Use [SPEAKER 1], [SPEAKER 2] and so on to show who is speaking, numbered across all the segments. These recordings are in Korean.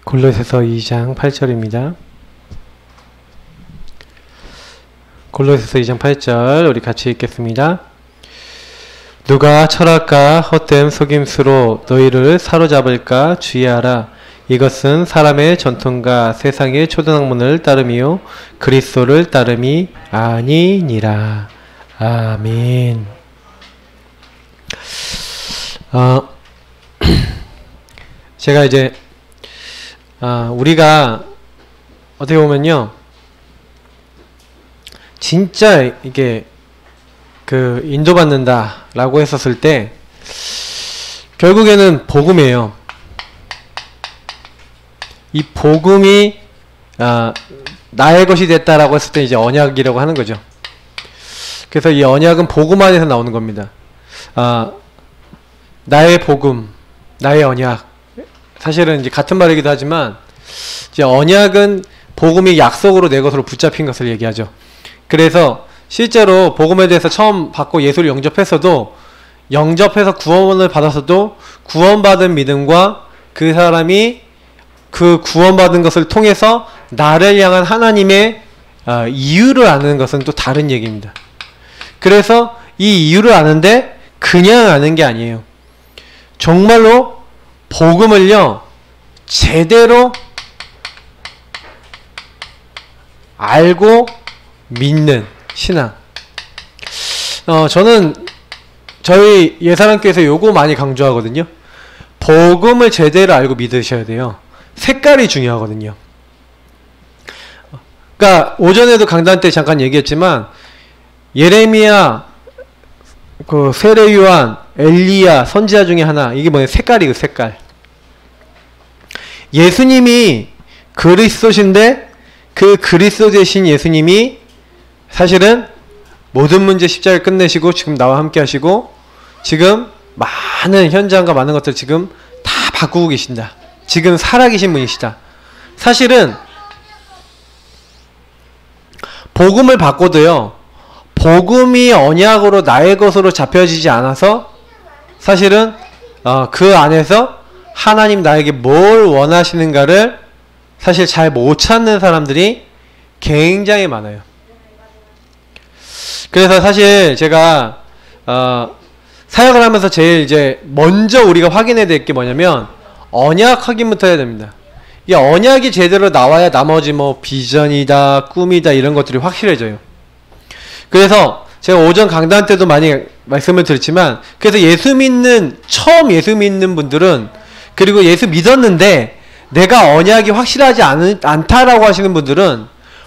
[SPEAKER 1] 골로새서 2장 8절입니다. 골로새서 2장 8절 우리 같이 읽겠습니다. 누가 철학과 헛된 속임수로 너희를 사로잡을까 주의하라. 이것은 사람의 전통과 세상의 초등학문을 따름이요 그리스도를 따름이 아니니라. 아멘. 제가 이제 우리가 어떻게 보면요, 진짜 이게 인도받는다 라고 했었을 때 결국에는 복음이에요. 이 복음이 나의 것이 됐다라고 했을 때 이제 언약이라고 하는 거죠. 그래서 이 언약은 복음 안에서 나오는 겁니다. 나의 복음, 나의 언약. 사실은 이제 같은 말이기도 하지만 이제 언약은 복음이 약속으로 내 것으로 붙잡힌 것을 얘기하죠. 그래서 실제로 복음에 대해서 처음 받고 예수를 영접했어도, 영접해서 구원을 받았어도 구원받은 믿음과 그 사람이 그 구원받은 것을 통해서 나를 향한 하나님의 이유를 아는 것은 또 다른 얘기입니다. 그래서 이 이유를 아는데 그냥 아는 게 아니에요. 정말로 복음을요 제대로 알고 믿는 신앙. 저는 저희 예사람교회에서 요거 많이 강조하거든요. 복음을 제대로 알고 믿으셔야 돼요. 색깔이 중요하거든요. 그러니까 오전에도 강단 때 잠깐 얘기했지만 예레미야, 세례 요한, 엘리야 선지자 중에 하나, 이게 뭐예요? 색깔이에요. 색깔. 예수님이 그리스도신데 그 그리스도 되신 예수님이 사실은 모든 문제 십자가를 끝내시고 지금 나와 함께 하시고 지금 많은 현장과 많은 것들 지금 다 바꾸고 계신다. 지금 살아계신 분이시다. 사실은 복음을 바꿔도요, 복음이 언약으로 나의 것으로 잡혀지지 않아서 사실은 그 안에서 하나님 나에게 뭘 원하시는가를 사실 잘 못 찾는 사람들이 굉장히 많아요. 그래서 사실 제가 사역을 하면서 제일 이제 먼저 우리가 확인해야 될 게 뭐냐면 언약 확인부터 해야 됩니다. 이 언약이 제대로 나와야 나머지 뭐 비전이다, 꿈이다 이런 것들이 확실해져요. 그래서 제가 오전 강단 때도 많이 말씀을 드렸지만, 그래서 처음 예수 믿는 분들은, 그리고 예수 믿었는데 내가 언약이 확실하지 않다라고 하시는 분들은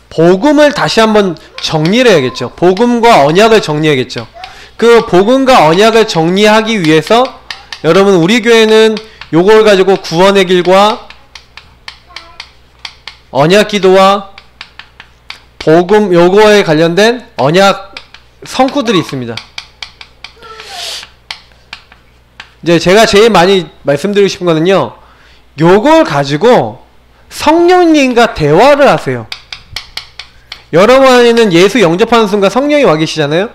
[SPEAKER 1] 복음을 다시 한번 정리를 해야겠죠. 복음과 언약을 정리해야겠죠. 그 복음과 언약을 정리하기 위해서 여러분, 우리 교회는 요걸 가지고 구원의 길과 언약 기도와 복음 요거에 관련된 언약 성구들이 있습니다. 이제 제가 제일 많이 말씀드리고 싶은 거는요, 요걸 가지고 성령님과 대화를 하세요. 여러분 안에는 예수 영접하는 순간 성령이 와 계시잖아요.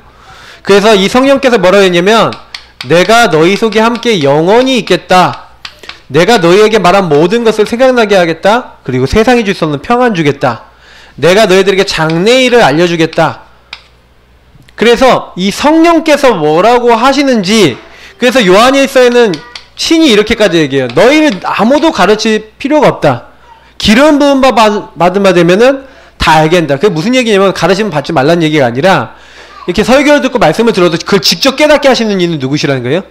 [SPEAKER 1] 그래서 이 성령께서 뭐라고 했냐면, 내가 너희 속에 함께 영원히 있겠다. 내가 너희에게 말한 모든 것을 생각나게 하겠다. 그리고 세상이 줄 수 없는 평안 주겠다. 내가 너희들에게 장래일을 알려주겠다. 그래서 이 성령께서 뭐라고 하시는지, 그래서 요한일서에는 친히 이렇게까지 얘기해요. 너희를 아무도 가르칠 필요가 없다. 기름 부음 받은 바 되면은 다 알게 된다. 그게 무슨 얘기냐면, 가르침 받지 말라는 얘기가 아니라, 이렇게 설교를 듣고 말씀을 들어도 그걸 직접 깨닫게 하시는 이는 누구시라는 거예요?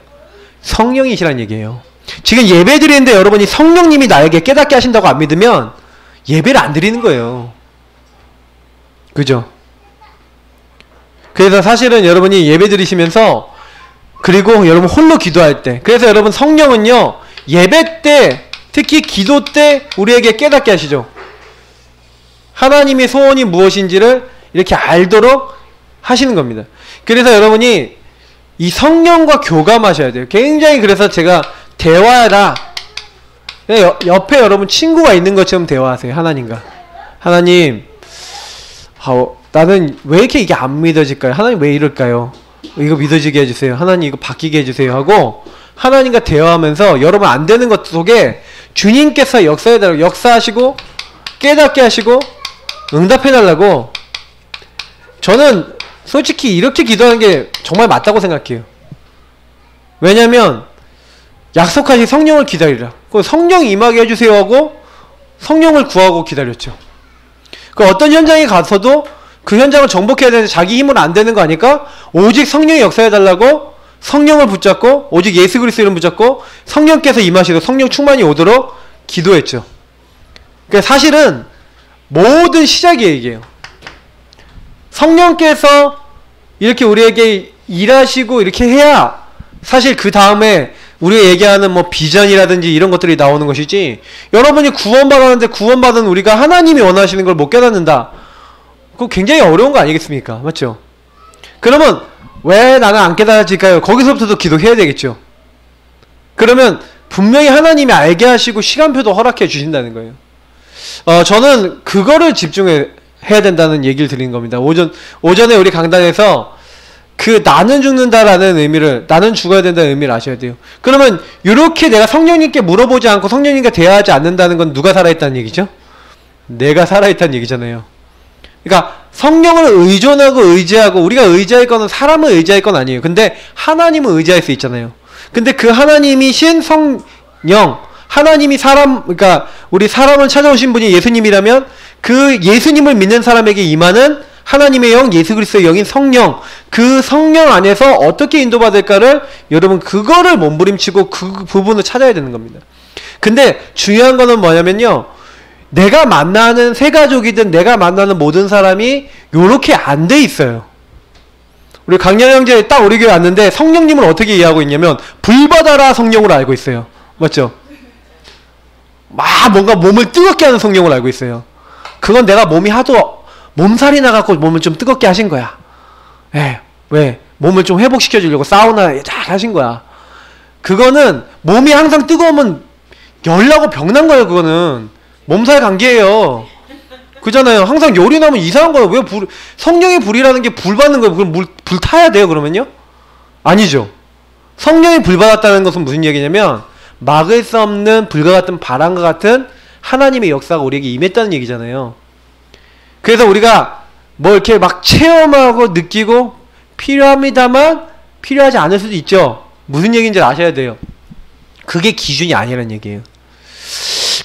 [SPEAKER 1] 성령이시라는 얘기예요. 지금 예배 드리는데 여러분이 성령님이 나에게 깨닫게 하신다고 안 믿으면 예배를 안 드리는 거예요. 그죠? 그래서 사실은 여러분이 예배 드리시면서, 그리고 여러분 홀로 기도할 때, 그래서 여러분 성령은요 예배 때, 특히 기도 때 우리에게 깨닫게 하시죠. 하나님의 소원이 무엇인지를 이렇게 알도록 하시는 겁니다. 그래서 여러분이 이 성령과 교감하셔야 돼요. 굉장히. 그래서 제가 대화라, 옆에 여러분 친구가 있는 것처럼 대화하세요. 하나님과. 하나님, 나는 왜 이렇게 이게 안 믿어질까요? 하나님 왜 이럴까요? 이거 믿어지게 해주세요. 하나님 이거 바뀌게 해주세요 하고 하나님과 대화하면서 여러분 안 되는 것 속에 주님께서 역사해달라고, 역사하시고 깨닫게 하시고 응답해달라고. 저는 솔직히 이렇게 기도하는 게 정말 맞다고 생각해요. 왜냐면 약속하신 성령을 기다리라. 성령 임하게 해주세요 하고 성령을 구하고 기다렸죠. 그 어떤 현장에 가서도 그 현장을 정복해야 되는데 자기 힘으로 안 되는 거 아닐까? 오직 성령이 역사해달라고 성령을 붙잡고, 오직 예수 그리스도를 붙잡고 성령께서 임하시고 성령 충만이 오도록 기도했죠. 그러니까 사실은 모든 시작이 얘기예요. 성령께서 이렇게 우리에게 일하시고 이렇게 해야 사실 그 다음에 우리가 얘기하는 뭐 비전이라든지 이런 것들이 나오는 것이지, 여러분이 구원받았는데 구원받은 우리가 하나님이 원하시는 걸 못 깨닫는다, 그거 굉장히 어려운 거 아니겠습니까? 맞죠? 그러면 왜 나는 안 깨달아질까요? 거기서부터도 기도해야 되겠죠. 그러면 분명히 하나님이 알게 하시고 시간표도 허락해 주신다는 거예요. 저는 그거를 집중해야 된다는 얘기를 드리는 겁니다. 오전에 우리 강단에서 그 나는 죽는다라는 의미를, 나는 죽어야 된다는 의미를 아셔야 돼요. 그러면 이렇게 내가 성령님께 물어보지 않고 성령님과 대화하지 않는다는 건 누가 살아있다는 얘기죠? 내가 살아있다는 얘기잖아요. 그러니까 성령을 의존하고 의지하고, 우리가 의지할 거는 사람을 의지할 건 아니에요. 근데 하나님을 의지할 수 있잖아요. 근데 그 하나님이신 성령, 하나님이 그러니까 우리 사람을 찾아오신 분이 예수님이라면 그 예수님을 믿는 사람에게 임하는 하나님의 영, 예수 그리스도의 영인 성령, 그 성령 안에서 어떻게 인도받을까를 여러분 그거를 몸부림치고 그 부분을 찾아야 되는 겁니다. 근데 중요한 거는 뭐냐면요, 내가 만나는 새가족이든 내가 만나는 모든 사람이 요렇게 안 돼 있어요. 우리 강렬 형제 딱 우리 교회 왔는데 성령님을 어떻게 이해하고 있냐면 불바다라 성령으로 알고 있어요. 맞죠? 막 뭔가 몸을 뜨겁게 하는 성령을 알고 있어요. 그건 내가 몸이 하도 몸살이 나갖고 몸을 좀 뜨겁게 하신 거야. 왜? 몸을 좀 회복시켜 주려고 사우나 잘 하신 거야. 그거는 몸이 항상 뜨거우면 열나고 병난 거예요. 그거는 몸살 감기예요. 그잖아요. 항상 열이 나면 이상한 거예요. 왜 성령의 불이라는 게 불 받는 거예요. 그럼 불 타야 돼요, 그러면요? 아니죠. 성령이 불 받았다는 것은 무슨 얘기냐면 막을 수 없는 불과 같은 바람과 같은 하나님의 역사가 우리에게 임했다는 얘기잖아요. 그래서 우리가 뭐 이렇게 막 체험하고 느끼고 필요합니다만 필요하지 않을 수도 있죠. 무슨 얘기인지 아셔야 돼요. 그게 기준이 아니라는 얘기예요.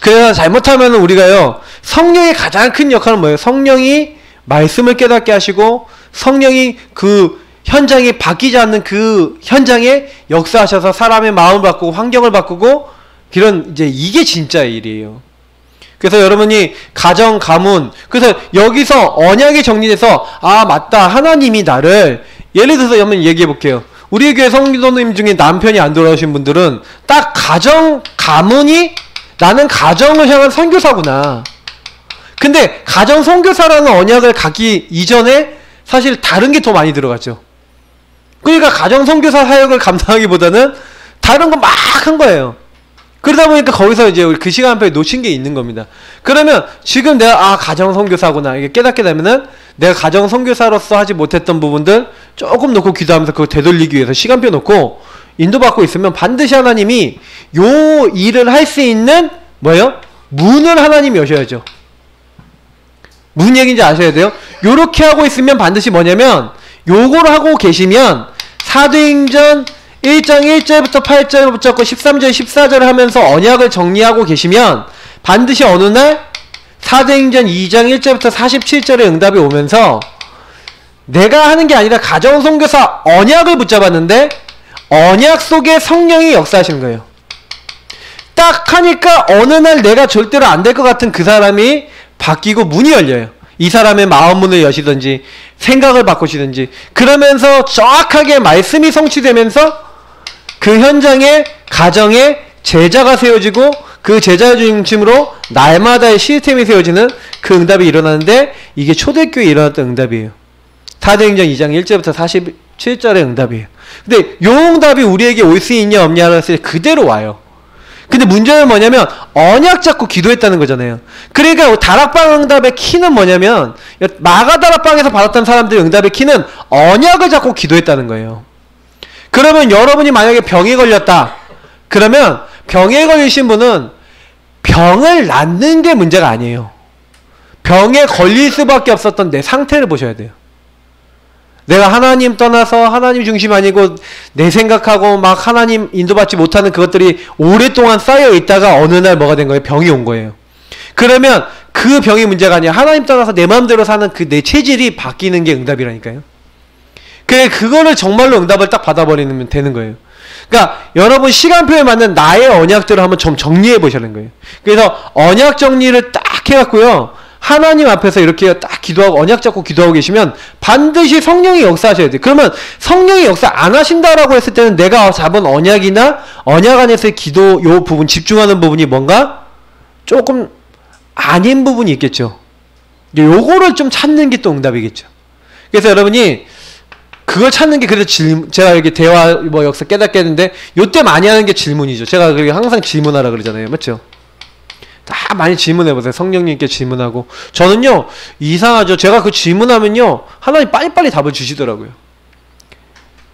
[SPEAKER 1] 그래서 잘못하면 우리가요, 성령의 가장 큰 역할은 뭐예요? 성령이 말씀을 깨닫게 하시고 성령이 그 현장이 바뀌지 않는 그 현장에 역사하셔서 사람의 마음을 바꾸고 환경을 바꾸고, 이게 진짜 일이에요. 그래서 여러분이 가정, 가문, 그래서 여기서 언약이 정리돼서 아 맞다, 하나님이 나를, 예를 들어서 한번 얘기해 볼게요. 우리 교회 성도님 중에 남편이 안 돌아오신 분들은 딱 가정, 가문이 나는 가정을 향한 선교사구나. 근데 가정 선교사라는 언약을 갖기 이전에 사실 다른 게 더 많이 들어갔죠. 그러니까 가정 선교사 사역을 감당하기보다는 다른 거 막 한 거예요. 그러다 보니까 거기서 이제 그 시간표에 놓친 게 있는 겁니다. 그러면 지금 내가 가정 선교사구나 이게 깨닫게 되면은 내가 가정 선교사로서 하지 못했던 부분들 조금 놓고 기도하면서 그걸 되돌리기 위해서 시간표 놓고 인도받고 있으면 반드시 하나님이 요 일을 할 수 있는 뭐예요? 문을 하나님이 여셔야죠. 무슨 얘기인지 아셔야 돼요? 요렇게 하고 있으면 반드시 뭐냐면, 요걸 하고 계시면 사도행전 1장 1절부터 8절 붙잡고 13절 14절 하면서 언약을 정리하고 계시면 반드시 어느 날 사도행전 2장 1절부터 47절의 응답이 오면서 내가 하는 게 아니라 가정선교사 언약을 붙잡았는데 언약 속에 성령이 역사하시는 거예요. 딱 하니까 어느 날 내가 절대로 안 될 것 같은 그 사람이 바뀌고 문이 열려요. 이 사람의 마음 문을 여시든지 생각을 바꾸시든지, 그러면서 정확하게 말씀이 성취되면서 그 현장에 가정에 제자가 세워지고 그 제자 중심으로 날마다의 시스템이 세워지는 그 응답이 일어나는데, 이게 초대교회에 일어났던 응답이에요. 사도행전 2장 1절부터 47절의 응답이에요. 근데 요 응답이 우리에게 올 수 있냐 없냐를 했을 때 그대로 와요. 근데 문제는 뭐냐면 언약 잡고 기도했다는 거잖아요. 그러니까 다락방 응답의 키는 뭐냐면, 마가다락방에서 받았던 사람들의 응답의 키는 언약을 잡고 기도했다는 거예요. 그러면 여러분이 만약에 병이 걸렸다, 그러면 병에 걸리신 분은 병을 낫는 게 문제가 아니에요. 병에 걸릴 수밖에 없었던 내 상태를 보셔야 돼요. 내가 하나님 떠나서 하나님 중심 아니고 내 생각하고 막 하나님 인도받지 못하는 그것들이 오랫동안 쌓여 있다가 어느 날 뭐가 된 거예요? 병이 온 거예요. 그러면 그 병이 문제가 아니야. 하나님 떠나서 내 마음대로 사는 그 내 체질이 바뀌는 게 응답이라니까요. 그거를 정말로 응답을 딱 받아버리면 되는 거예요. 그러니까 여러분 시간표에 맞는 나의 언약들을 한번 좀 정리해 보시는 거예요. 그래서 언약 정리를 딱 해갖고요. 하나님 앞에서 이렇게 딱 기도하고 언약 잡고 기도하고 계시면 반드시 성령이 역사하셔야 돼요. 그러면 성령이 역사 안 하신다라고 했을 때는 내가 잡은 언약이나 언약 안에서의 기도 요 부분 집중하는 부분이 뭔가 조금 아닌 부분이 있겠죠. 요거를 좀 찾는 게 또 응답이겠죠. 그래서 여러분이 그걸 찾는 게 그래도 제가 이렇게 대화 뭐 역사 깨닫게 했는데 요때 많이 하는 게 질문이죠. 제가 그렇게 항상 질문하라 그러잖아요. 맞죠? 다 많이 질문해보세요. 성령님께 질문하고. 저는요 이상하죠. 제가 그 질문하면요 하나님 빨리빨리 답을 주시더라고요.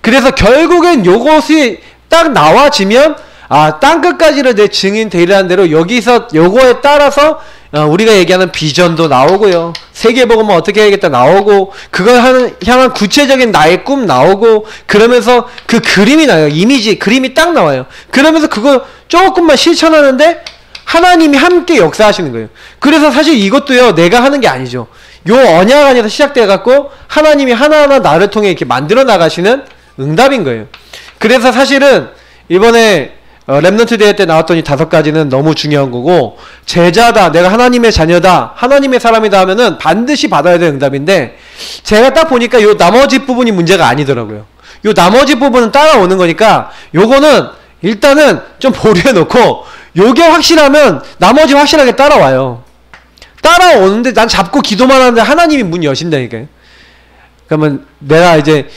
[SPEAKER 1] 그래서 결국엔 요것이 딱 나와지면 아 땅끝까지를 내 증인 되리라는 대로 여기서 요거에 따라서 우리가 얘기하는 비전도 나오고요. 세계복음은 어떻게 해야겠다 나오고 그걸 향한 구체적인 나의 꿈 나오고 그러면서 그 그림이 나요. 이미지 그림이 딱 나와요. 그러면서 그거 조금만 실천하는데 하나님이 함께 역사하시는 거예요. 그래서 사실 이것도요 내가 하는 게 아니죠. 요 언약 안에서 시작돼 갖고 하나님이 하나하나 나를 통해 이렇게 만들어 나가시는 응답인 거예요. 그래서 사실은 이번에 렘넌트 대회 때 나왔던 이 5가지는 너무 중요한 거고, 제자다, 내가 하나님의 자녀다, 하나님의 사람이다 하면은 반드시 받아야 될 응답인데, 제가 딱 보니까 요 나머지 부분이 문제가 아니더라고요. 요 나머지 부분은 따라오는 거니까 요거는 일단은 좀 보류해 놓고 요게 확실하면 나머지 확실하게 따라와요. 따라오는데 난 잡고 기도만 하는데 하나님이 문 여신다니까요. 그러면 내가 이제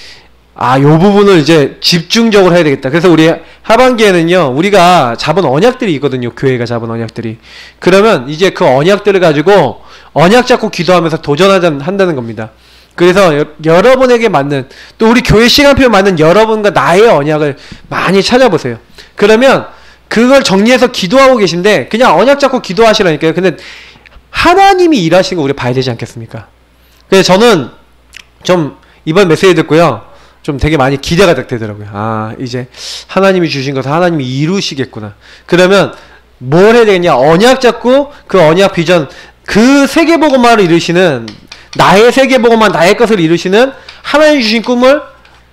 [SPEAKER 1] 요 부분을 이제 집중적으로 해야 되겠다. 그래서 우리 하반기에는요, 우리가 잡은 언약들이 있거든요. 교회가 잡은 언약들이. 그러면 이제 그 언약들을 가지고 언약 잡고 기도하면서 도전한다는 겁니다. 그래서 여러분에게 맞는, 또 우리 교회 시간표에 맞는 여러분과 나의 언약을 많이 찾아보세요. 그러면 그걸 정리해서 기도하고 계신데 그냥 언약 잡고 기도하시라니까요. 근데 하나님이 일하시는 거 우리 봐야 되지 않겠습니까? 그래서 저는 좀 이번 메시지 듣고요, 좀 되게 많이 기대가 되더라고요. 이제 하나님이 주신 것을 하나님이 이루시겠구나. 그러면 뭘 해야 되겠냐? 언약 잡고 그 언약 비전, 그 세계복음화를 이루시는, 나의 세계복음화, 나의 것을 이루시는 하나님 주신 꿈을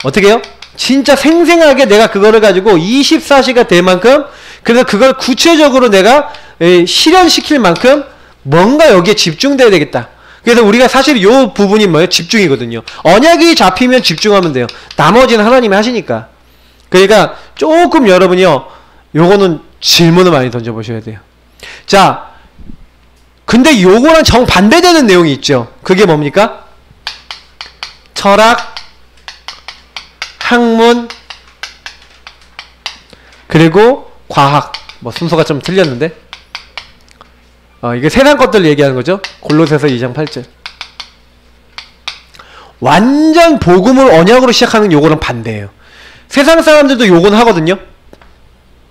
[SPEAKER 1] 어떻게 해요? 진짜 생생하게 내가 그거를 가지고 24시가 될 만큼, 그래서 그걸 구체적으로 내가 실현시킬 만큼 뭔가 여기에 집중돼야 되겠다. 그래서 우리가 사실 요 부분이 뭐예요? 집중이거든요. 언약이 잡히면 집중하면 돼요. 나머지는 하나님이 하시니까. 그러니까 조금 여러분이요, 요거는 질문을 많이 던져보셔야 돼요. 자, 근데 요거랑 정반대되는 내용이 있죠. 그게 뭡니까? 철학, 학문, 그리고 과학. 뭐 순서가 좀 틀렸는데, 이게 세상 것들 얘기하는 거죠. 골로새서 2장 8절. 완전 복음을 언약으로 시작하는 요거랑 반대예요. 세상 사람들도 요건 하거든요.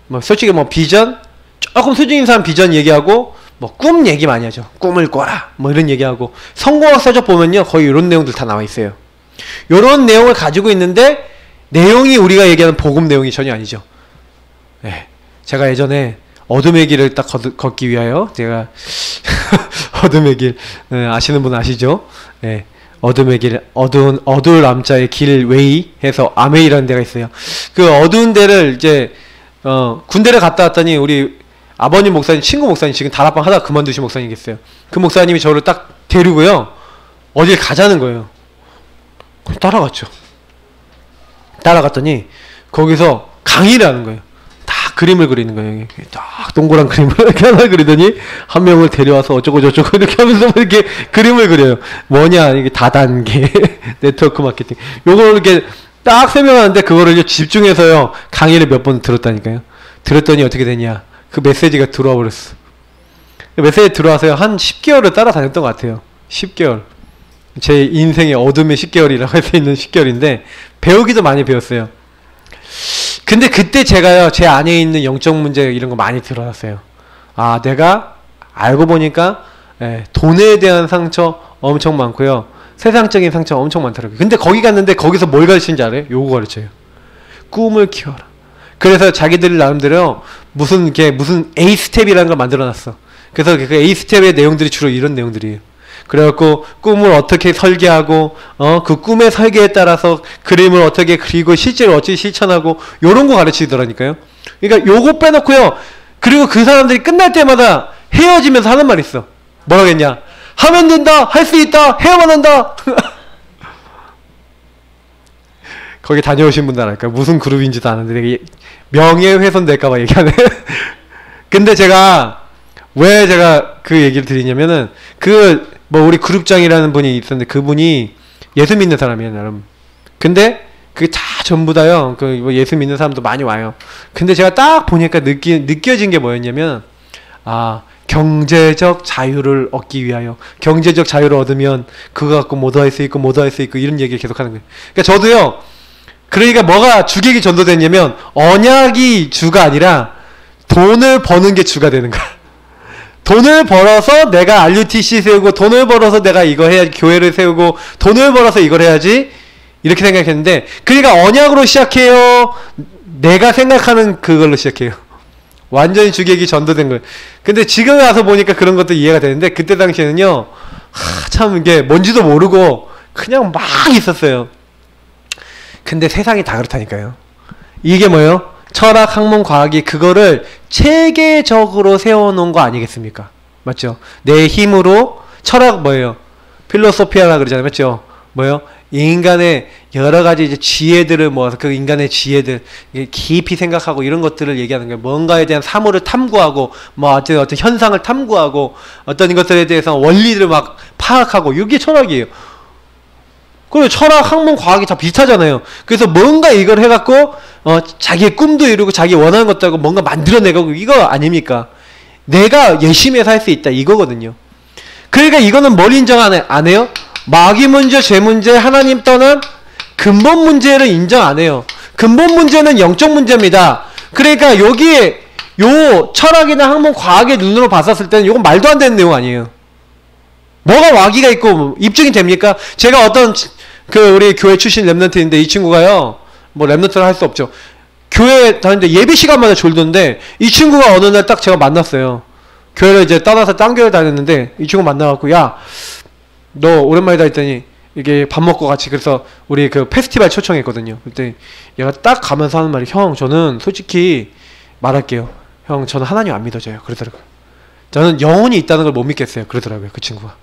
[SPEAKER 1] 뭐 솔직히 뭐 비전, 조금 수준 있는 사람 비전 얘기하고, 뭐 꿈 얘기 많이 하죠. 꿈을 꿔라, 뭐 이런 얘기하고. 성공학 서적 보면요, 거의 이런 내용들 다 나와 있어요. 요런 내용을 가지고 있는데 내용이 우리가 얘기하는 복음 내용이 전혀 아니죠. 네. 제가 예전에 어둠의 길을 딱 걷기 위하여, 제가 어둠의 길, 아시는 분 아시죠? 네. 어둠의 길, 어두울 암자의 길 웨이 해서 아메이라는 데가 있어요. 그 어두운 데를 이제 군대를 갔다 왔더니 우리 아버님 목사님, 친구 목사님, 지금 다락방 하다가 그만두신 목사님 계세요. 그 목사님이 저를 딱 데리고요, 어딜 가자는 거예요. 따라갔죠. 따라갔더니 거기서 강의를 하는 거예요. 그림을 그리는 거예요. 딱 동그란 그림을 이렇게 하나 그리더니 한 명을 데려와서 어쩌고 저쩌고 이렇게 하면서 이렇게 그림을 그려요. 뭐냐, 이게 다단계 네트워크 마케팅. 요걸 이렇게 딱 설명하는데 그거를 이제 집중해서요, 강의를 몇 번 들었다니까요. 들었더니 어떻게 되냐, 그 메시지가 들어와 버렸어. 그 메시지 들어와서요, 한 10개월을 따라다녔던 것 같아요. 10개월. 제 인생의 어둠의 10개월이라고 할 수 있는 10개월인데 배우기도 많이 배웠어요. 근데 그때 제가요, 제 안에 있는 영적 문제 이런 거 많이 드러났어요. 아, 내가 알고 보니까 돈에 대한 상처 엄청 많고요. 세상적인 상처 엄청 많더라고요. 근데 거기 갔는데 거기서 뭘 가르치는지 알아요? 요거 가르쳐요. 꿈을 키워라. 그래서 자기들이 나름대로 무슨 A스텝이라는 걸 만들어놨어. 그래서 그 A스텝의 내용들이 주로 이런 내용들이에요. 그래갖고 꿈을 어떻게 설계하고 그 꿈의 설계에 따라서 그림을 어떻게 그리고 실제로 어떻게 실천하고 요런 거 가르치더라니까요. 그러니까 요거 빼놓고요. 그리고 그 사람들이 끝날 때마다 헤어지면서 하는 말이 있어. 뭐라고 했냐? 하면 된다! 할 수 있다! 해야만 한다! 거기 다녀오신 분들 알까? 무슨 그룹인지도 아는데 되게 명예훼손 될까봐 얘기하네. 근데 왜 제가 그 얘기를 드리냐면은 우리 그룹장이라는 분이 있었는데 그분이 예수 믿는 사람이에요, 나름. 근데 그게 다 전부 다요. 예수 믿는 사람도 많이 와요. 근데 제가 딱 보니까 느껴진 게 뭐였냐면, 경제적 자유를 얻기 위하여, 경제적 자유를 얻으면 그거 갖고 뭐도 할 수 있고 이런 얘기를 계속 하는 거예요. 그러니까 저도요, 그러니까 뭐가 주객이 전도됐냐면 언약이 주가 아니라 돈을 버는 게 주가 되는 거야. 돈을 벌어서 내가 RUTC 세우고, 돈을 벌어서 내가 이거 해야지, 교회를 세우고, 돈을 벌어서 이걸 해야지, 이렇게 생각했는데, 그러니까 언약으로 시작해요? 내가 생각하는 그걸로 시작해요. 완전히 주객이 전도된 거예요. 근데 지금 와서 보니까 그런 것도 이해가 되는데, 그때 당시에는요, 참 이게 뭔지도 모르고 그냥 막 있었어요. 근데 세상이 다 그렇다니까요. 이게 뭐예요? 철학, 학문, 과학이 그거를 체계적으로 세워놓은 거 아니겠습니까? 맞죠? 내 힘으로, 철학 뭐예요? 필로소피아라 그러잖아요. 맞죠? 뭐예요? 인간의 여러 가지 이제 지혜들을 모아서 그 인간의 지혜들 깊이 생각하고 이런 것들을 얘기하는 거예요. 뭔가에 대한 사물을 탐구하고 어떤 현상을 탐구하고 어떤 것들에 대해서 원리를 막 파악하고 이게 철학이에요. 그리고 철학, 학문, 과학이 다 비슷하잖아요. 그래서 뭔가 이걸 해갖고 자기의 꿈도 이루고 자기 원하는 것도 하고 뭔가 만들어내고 이거 아닙니까? 내가 열심히 해서 할 수 있다 이거거든요. 그러니까 이거는 뭘 인정 안 해요? 마귀 문제, 죄 문제, 하나님 떠난 근본 문제를 인정 안 해요. 근본 문제는 영적 문제입니다. 그러니까 여기에 요 철학이나 학문, 과학의 눈으로 봤었을 때는 이건 말도 안 되는 내용 아니에요. 뭐가 마귀가 있고 입증이 됩니까? 제가 우리 교회 출신 랩런트인데 이 친구가요, 뭐 랩런트를 할 수 없죠. 교회 다니는데 예배 시간마다 졸던데 이 친구가 어느 날 딱 제가 만났어요. 교회를 이제 떠나서 딴 교회 다녔는데 이 친구 만나갖고, 야, 너 오랜만이다 했더니 이게 밥 먹고 같이, 그래서 우리 그 페스티벌 초청했거든요. 그때 얘가 딱 가면서 하는 말이, 형, 저는 솔직히 말할게요. 형, 저는 하나님 안 믿어져요. 그러더라고요. 저는 영혼이 있다는 걸 못 믿겠어요. 그러더라고요, 그 친구가.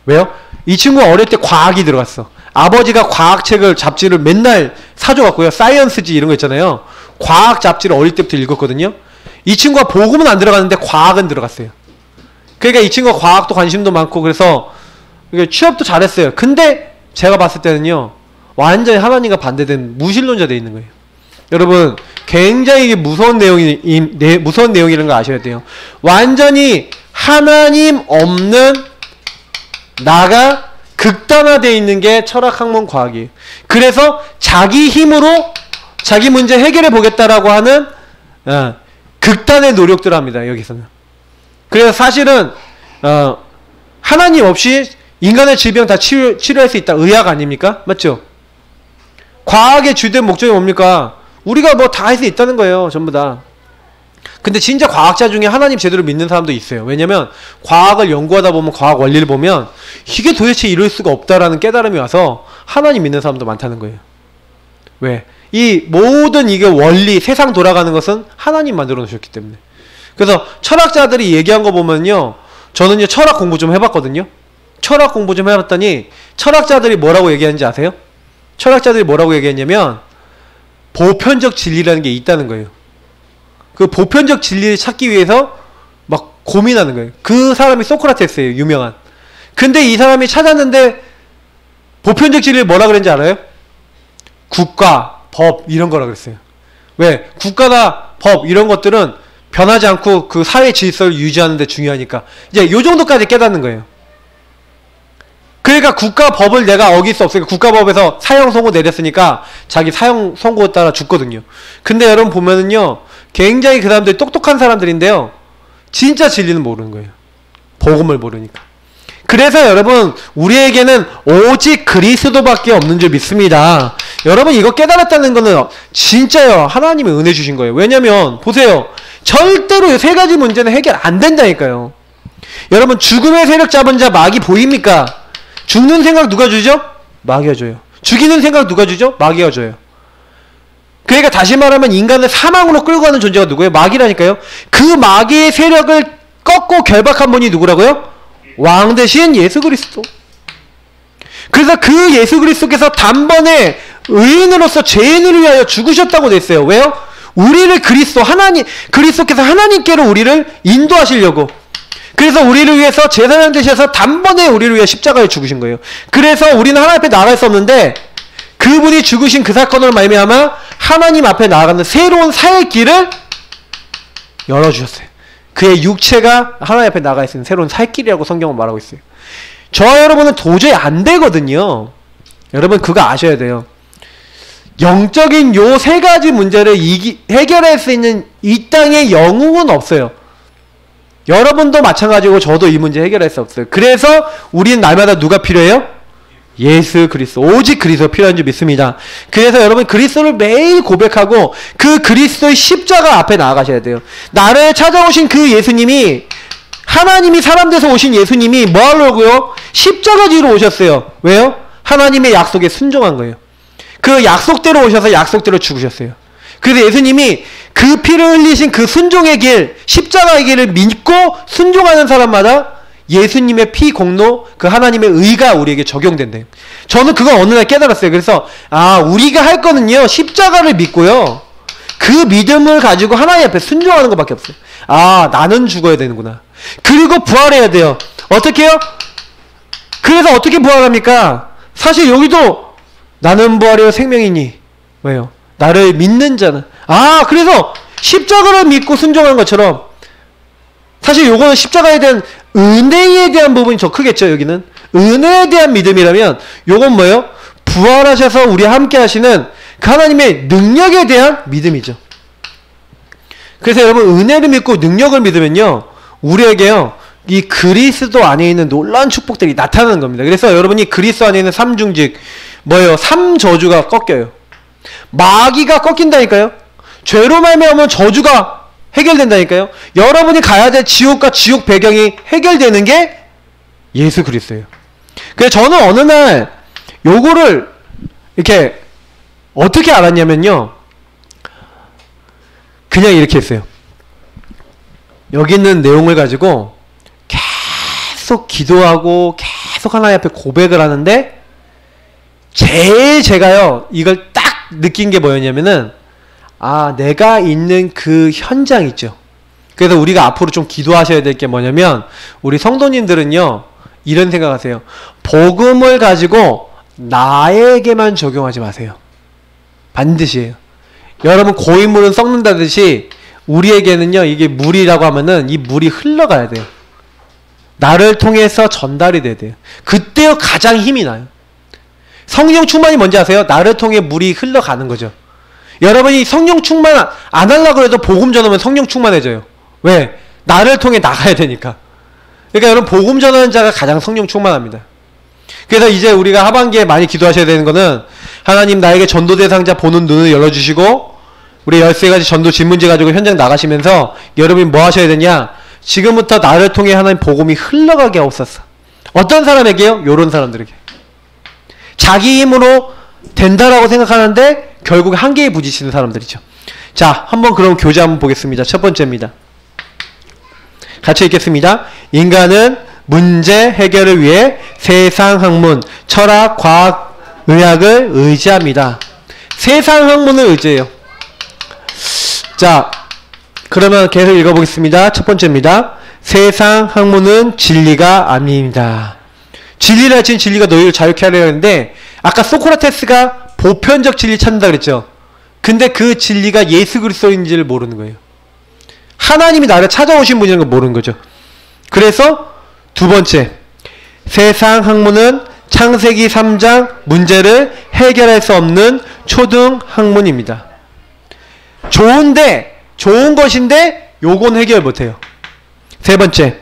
[SPEAKER 1] 왜요? 이 친구가 어릴 때 과학이 들어갔어. 아버지가 과학책을, 잡지를 맨날 사줘갖고요. 사이언스지 이런 거 있잖아요. 과학 잡지를 어릴 때부터 읽었거든요. 이 친구가 복음은 안 들어갔는데 과학은 들어갔어요. 그러니까 이 친구가 과학도 관심도 많고 그래서 취업도 잘했어요. 근데 제가 봤을 때는요, 완전히 하나님과 반대된 무신론자 돼 있는 거예요. 여러분, 굉장히 무서운 내용이라는 거 아셔야 돼요. 완전히 하나님 없는 나가 극단화되어 있는 게 철학, 학문, 과학이에요. 그래서 자기 힘으로 자기 문제 해결해 보겠다라고 하는 극단의 노력들을 합니다. 여기서는. 그래서 사실은 하나님 없이 인간의 질병 다 치료할 수 있다. 의학 아닙니까? 맞죠? 과학의 주된 목적이 뭡니까? 우리가 뭐 다 할 수 있다는 거예요. 전부 다. 근데 진짜 과학자 중에 하나님 제대로 믿는 사람도 있어요. 왜냐면 과학을 연구하다 보면, 과학 원리를 보면 이게 도대체 이럴 수가 없다라는 깨달음이 와서 하나님 믿는 사람도 많다는 거예요. 왜? 이 모든 이게 원리, 세상 돌아가는 것은 하나님 만들어 놓으셨기 때문에. 그래서 철학자들이 얘기한 거 보면요, 저는요 철학 공부 좀 해봤거든요. 철학 공부 좀 해봤더니 철학자들이 뭐라고 얘기하는지 아세요? 철학자들이 뭐라고 얘기했냐면 보편적 진리라는 게 있다는 거예요. 그 보편적 진리를 찾기 위해서 막 고민하는 거예요. 그 사람이 소크라테스예요. 유명한. 근데 이 사람이 찾았는데 보편적 진리를 뭐라 그랬는지 알아요? 국가, 법 이런 거라 그랬어요. 왜? 국가나 법 이런 것들은 변하지 않고 그 사회 질서를 유지하는 데 중요하니까. 이제 요 정도까지 깨닫는 거예요. 그러니까 국가법을 내가 어길 수 없으니까 국가법에서 사형 선고 내렸으니까 자기 사형 선고에 따라 죽거든요. 근데 여러분 보면은요, 굉장히 그 사람들이 똑똑한 사람들인데요, 진짜 진리는 모르는 거예요. 복음을 모르니까. 그래서 여러분, 우리에게는 오직 그리스도밖에 없는 줄 믿습니다. 여러분, 이거 깨달았다는 거는 진짜요, 하나님이 은혜 주신 거예요. 왜냐면 보세요, 절대로 이 세 가지 문제는 해결 안 된다니까요. 여러분, 죽음의 세력 잡은 자 마귀 보입니까? 죽는 생각 누가 주죠? 마귀가 줘요. 죽이는 생각 누가 주죠? 마귀가 줘요. 그러니까 다시 말하면 인간을 사망으로 끌고 가는 존재가 누구예요? 마귀라니까요. 그 마귀의 세력을 꺾고 결박한 분이 누구라고요? 왕 대신 예수 그리스도. 그래서 그 예수 그리스도께서 단번에 의인으로서 죄인을 위하여 죽으셨다고 됐어요. 왜요? 우리를 그리스도께서 하나님께로 우리를 인도하시려고. 그래서 우리를 위해서 제사장 되셔서 단번에 우리를 위해 십자가에 죽으신 거예요. 그래서 우리는 하나님 앞에 나아갈 수 없는데, 그분이 죽으신 그 사건으로 말미암아 하나님 앞에 나아가는 새로운 사의 길을 열어주셨어요. 그의 육체가 하나님 앞에 나아갈 수 있는 새로운 살 길이라고 성경은 말하고 있어요. 저와 여러분은 도저히 안 되거든요. 여러분 그거 아셔야 돼요. 영적인 요 세 가지 문제를 해결할 수 있는 이 땅에 영웅은 없어요. 여러분도 마찬가지고 저도 이 문제 해결할 수 없어요. 그래서 우리는 날마다 누가 필요해요? 예수 그리스도, 오직 그리스도 필요한 줄 믿습니다. 그래서 여러분 그리스도를 매일 고백하고 그 그리스도의 십자가 앞에 나아가셔야 돼요. 나를 찾아오신 그 예수님이, 하나님이 사람 돼서 오신 예수님이 뭐 하려고요? 십자가 지로 오셨어요. 왜요? 하나님의 약속에 순종한 거예요. 그 약속대로 오셔서 약속대로 죽으셨어요. 그래서 예수님이 그 피를 흘리신 그 순종의 길, 십자가의 길을 믿고 순종하는 사람마다 예수님의 피 공로, 그 하나님의 의가 우리에게 적용된대요. 저는 그걸 어느 날 깨달았어요. 그래서 우리가 할 거는요, 십자가를 믿고요, 그 믿음을 가지고 하나님 앞에 순종하는 것밖에 없어요. 나는 죽어야 되는구나. 그리고 부활해야 돼요. 어떻게 해요? 그래서 어떻게 부활합니까? 사실 여기도 나는 부활이요 생명이니, 왜요? 나를 믿는 자는. 그래서 십자가를 믿고 순종하는 것처럼, 사실 요거는 십자가에 대한 은혜에 대한 부분이 더 크겠죠. 여기는 은혜에 대한 믿음이라면, 요건 뭐예요? 부활하셔서 우리 함께 하시는 그 하나님의 능력에 대한 믿음이죠. 그래서 여러분 은혜를 믿고 능력을 믿으면요, 우리에게요 이 그리스도 안에 있는 놀라운 축복들이 나타나는 겁니다. 그래서 여러분이 그리스도 안에 있는 삼중직, 뭐예요? 삼저주가 꺾여요. 마귀가 꺾인다니까요. 죄로 말미암은 저주가 해결된다니까요. 여러분이 가야 될 지옥과 지옥 배경이 해결되는 게 예수 그리스도예요. 그래서 저는 어느 날 요거를 이렇게 어떻게 알았냐면요, 그냥 이렇게 했어요. 여기 있는 내용을 가지고 계속 기도하고 계속 하나님 앞에 고백을 하는데, 제일 제가요 이걸 딱 느낀 게 뭐였냐면은, 내가 있는 그 현장 있죠. 그래서 우리가 앞으로 좀 기도하셔야 될 게 뭐냐면, 우리 성도님들은요 이런 생각하세요. 복음을 가지고 나에게만 적용하지 마세요. 반드시 해요. 여러분 고인물은 썩는다듯이 우리에게는요, 이게 물이라고 하면은 이 물이 흘러가야 돼요. 나를 통해서 전달이 돼야 돼요. 그때요 가장 힘이 나요. 성령 충만이 뭔지 아세요? 나를 통해 물이 흘러가는 거죠. 여러분이 성령 충만 안 하려고 해도 복음 전하면 성령 충만해져요. 왜? 나를 통해 나가야 되니까. 그러니까 여러분 복음 전하는 자가 가장 성령 충만합니다. 그래서 이제 우리가 하반기에 많이 기도하셔야 되는 거는, 하나님 나에게 전도 대상자 보는 눈을 열어주시고, 우리 13가지 전도 질문지 가지고 현장 나가시면서 여러분이 뭐 하셔야 되냐? 지금부터 나를 통해 하나님 복음이 흘러가게 하옵소서. 어떤 사람에게요? 요런 사람들에게. 자기 힘으로 된다라고 생각하는데 결국 한계에 부딪히는 사람들이죠. 자, 한번 그럼 교재 한번 보겠습니다. 첫 번째입니다. 같이 읽겠습니다. 인간은 문제 해결을 위해 세상 학문, 철학, 과학, 의학을 의지합니다. 세상 학문을 의지해요. 자, 그러면 계속 읽어보겠습니다. 첫 번째입니다. 세상 학문은 진리가 아닙니다. 진리라 지금 진리가 너희를 자유케 하려 했는데, 아까 소크라테스가 보편적 진리 찾는다 그랬죠. 근데 그 진리가 예수 그리스도인지를 모르는 거예요. 하나님이 나를 찾아오신 분이라는 걸 모르는 거죠. 그래서 두 번째, 세상 학문은 창세기 3장 문제를 해결할 수 없는 초등 학문입니다. 좋은 것인데 요건 해결 못해요. 세 번째,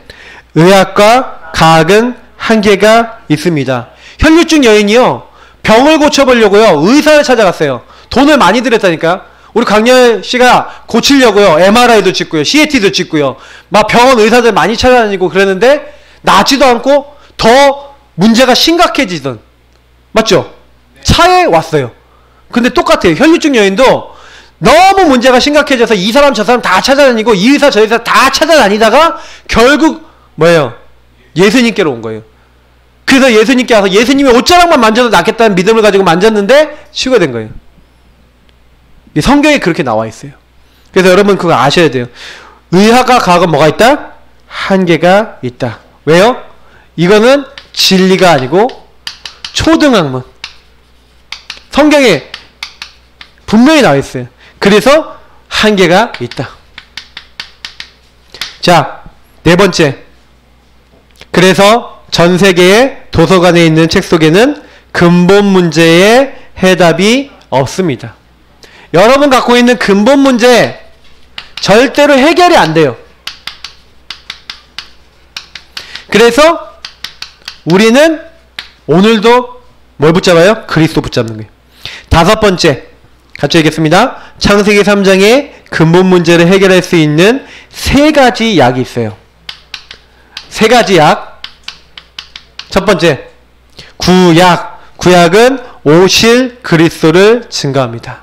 [SPEAKER 1] 의학과 과학은 한계가 있습니다. 혈류증 여인이요, 병을 고쳐보려고요 의사를 찾아갔어요. 돈을 많이 들였다니까요. 우리 강렬씨가 고치려고요 MRI도 찍고요 CAT도 찍고요 막 병원 의사들 많이 찾아다니고 그랬는데 낫지도 않고 더 문제가 심각해지던, 맞죠? 차에 왔어요. 근데 똑같아요. 혈류증 여인도 너무 문제가 심각해져서 이 사람 저 사람 다 찾아다니고 이 의사 저 의사 다 찾아다니다가 결국 뭐예요? 예수님께로 온 거예요. 그래서 예수님께 와서 예수님이 옷자락만 만져도 낫겠다는 믿음을 가지고 만졌는데 치유가 된 거예요. 성경에 그렇게 나와 있어요. 그래서 여러분 그거 아셔야 돼요. 의학과 과학은 뭐가 있다? 한계가 있다. 왜요? 이거는 진리가 아니고 초등학문. 성경에 분명히 나와 있어요. 그래서 한계가 있다. 자, 네 번째. 그래서 전 세계의 도서관에 있는 책 속에는 근본 문제의 해답이 없습니다. 여러분 갖고 있는 근본 문제 절대로 해결이 안 돼요. 그래서 우리는 오늘도 뭘 붙잡아요? 그리스도 붙잡는 거예요. 다섯 번째, 같이 읽겠습니다. 창세기 3장의 근본 문제를 해결할 수 있는 세 가지 약이 있어요. 세 가지 약. 첫 번째, 구약. 구약은 오실 그리스도를 증거합니다.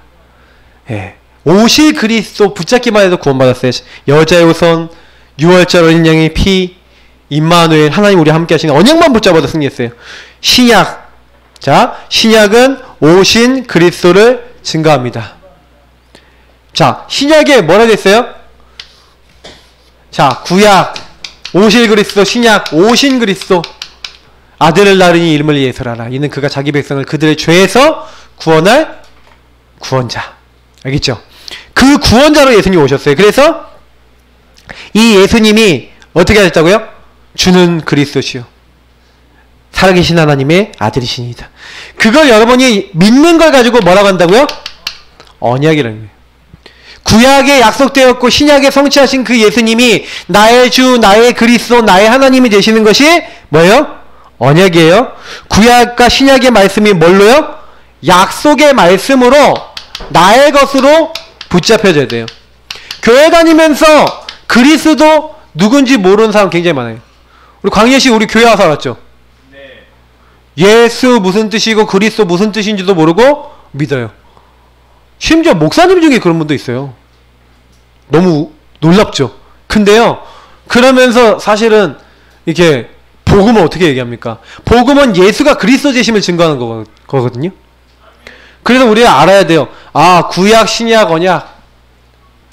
[SPEAKER 1] 예. 오실 그리스도 붙잡기만 해도 구원받았어요. 여자의 후손, 6월절 어린 양의 피, 임마누엘, 하나님 우리 함께 하시는 언약만 붙잡아도 승리했어요. 신약. 자, 신약은 오신 그리스도를 증거합니다. 자, 신약에 뭐라 됐어요? 자, 구약, 오실 그리스도, 신약, 오신 그리스도. 아들을 낳으니 이름을 예수라라. 이는 그가 자기 백성을 그들의 죄에서 구원할 구원자. 알겠죠? 그 구원자로 예수님이 오셨어요. 그래서 이 예수님이 어떻게 하셨다고요? 주는 그리스도시요 살아계신 하나님의 아들이시니이다. 그걸 여러분이 믿는 걸 가지고 뭐라고 한다고요? 언약이라는 거예요. 구약에 약속되었고 신약에 성취하신 그 예수님이 나의 주, 나의 그리스도, 나의 하나님이 되시는 것이 뭐예요? 언약이에요. 구약과 신약의 말씀이 뭘로요? 약속의 말씀으로 나의 것으로 붙잡혀져야 돼요. 교회 다니면서 그리스도 누군지 모르는 사람 굉장히 많아요. 우리 광예씨 우리 교회 와서 알았죠? 네. 예수 무슨 뜻이고 그리스도 무슨 뜻인지도 모르고 믿어요. 심지어 목사님 중에 그런 분도 있어요. 너무 놀랍죠? 근데요, 그러면서 사실은 이렇게 복음은 어떻게 얘기합니까? 복음은 예수가 그리스도 되심을 증거하는 거거든요. 그래서 우리가 알아야 돼요. 아, 구약, 신약, 언약.